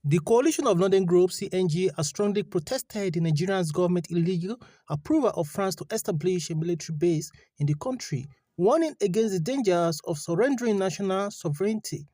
The coalition of northern group CNG has strongly protested the Nigerian government's illegal approval of France to establish a military base in the country, warning against the dangers of surrendering national sovereignty.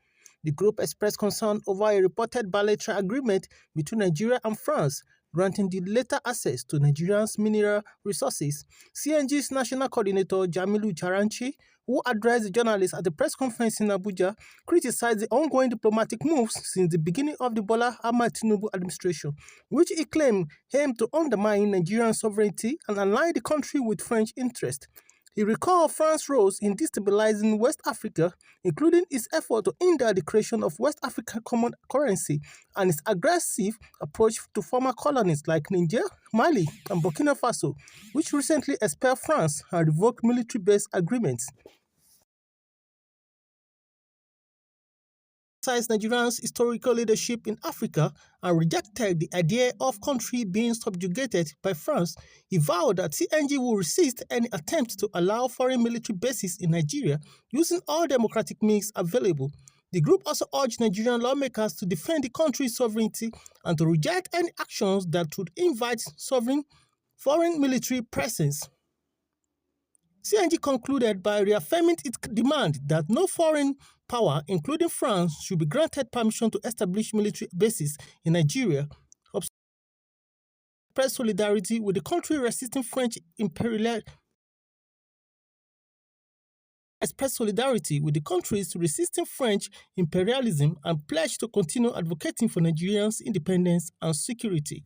The group expressed concern over a reported bilateral agreement between Nigeria and France, granting the latter access to Nigeria's mineral resources. CNG's national coordinator Jamilu Jaranchi, who addressed the journalists at the press conference in Abuja, criticized the ongoing diplomatic moves since the beginning of the Bola Ahmed Tinubu administration, which he claimed aimed to undermine Nigerian sovereignty and align the country with French interests. He recalled France's roles in destabilizing West Africa, including its effort to hinder the creation of West African common currency and its aggressive approach to former colonies like Niger, Mali, and Burkina Faso, which recently expelled France and revoked military-based agreements. Criticized Nigeria's historical leadership in Africa and rejected the idea of country being subjugated by France. He vowed that CNG will resist any attempt to allow foreign military bases in Nigeria using all democratic means available. The group also urged Nigerian lawmakers to defend the country's sovereignty and to reject any actions that would invite foreign military presence. CNG concluded by reaffirming its demand that no foreign power, including France, should be granted permission to establish military bases in Nigeria, expressed solidarity with the country resisting French imperialism. Expressed solidarity with the countries resisting French imperialism and pledged to continue advocating for Nigerians' independence and security.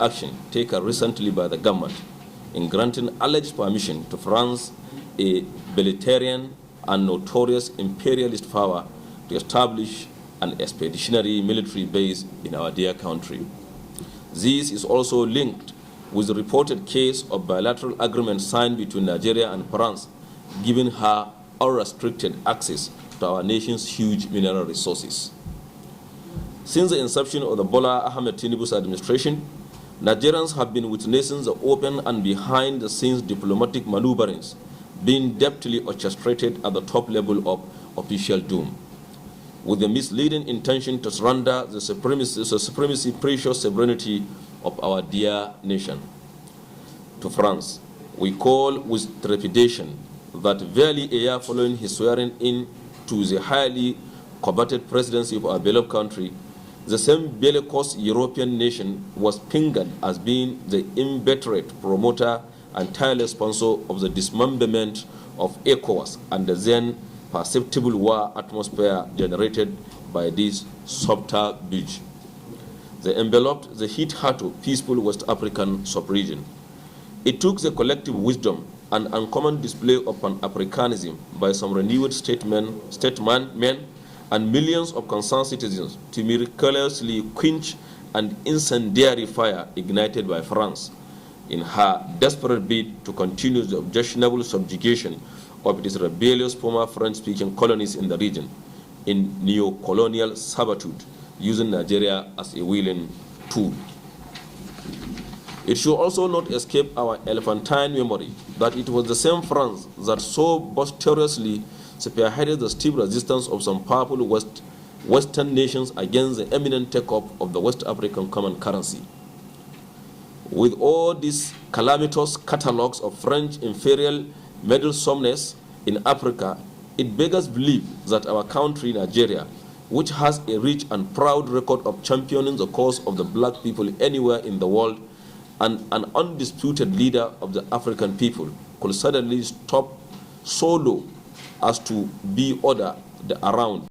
Action taken recently by the government in granting alleged permission to France, a belligerent and notorious imperialist power, to establish an expeditionary military base in our dear country. This is also linked with the reported case of bilateral agreement signed between Nigeria and France, giving her unrestricted access to our nation's huge mineral resources. Since the inception of the Bola Ahmed Tinubu's administration, Nigerians have been witnessing the open and behind-the-scenes diplomatic maneuverings being deftly orchestrated at the top level of official doom, with the misleading intention to surrender the supremacy, precious sovereignty of our dear nation to France. We call with trepidation that barely a year following his swearing in to the highly coveted presidency of our beloved country, the same bellicose European nation was pinged as being the inveterate promoter and tireless sponsor of the dismemberment of ECOWAS and the then perceptible war atmosphere generated by this subtle breach. They enveloped the hitherto peaceful West African sub-region. It took the collective wisdom and uncommon display of Pan-Africanism by some renewed statesmen and millions of concerned citizens to miraculously quench an incendiary fire ignited by France in her desperate bid to continue the objectionable subjugation of its rebellious former French-speaking colonies in the region in neo-colonial servitude, using Nigeria as a willing tool. It should also not escape our elephantine memory that it was the same France that so boisterously spearheaded the stiff resistance of some powerful Western nations against the imminent take-up of the West African common currency. With all these calamitous catalogues of French imperial meddlesomeness in Africa, it beggars belief that our country, Nigeria, which has a rich and proud record of championing the cause of the black people anywhere in the world and an undisputed leader of the African people, could suddenly stop so low as to be ordered around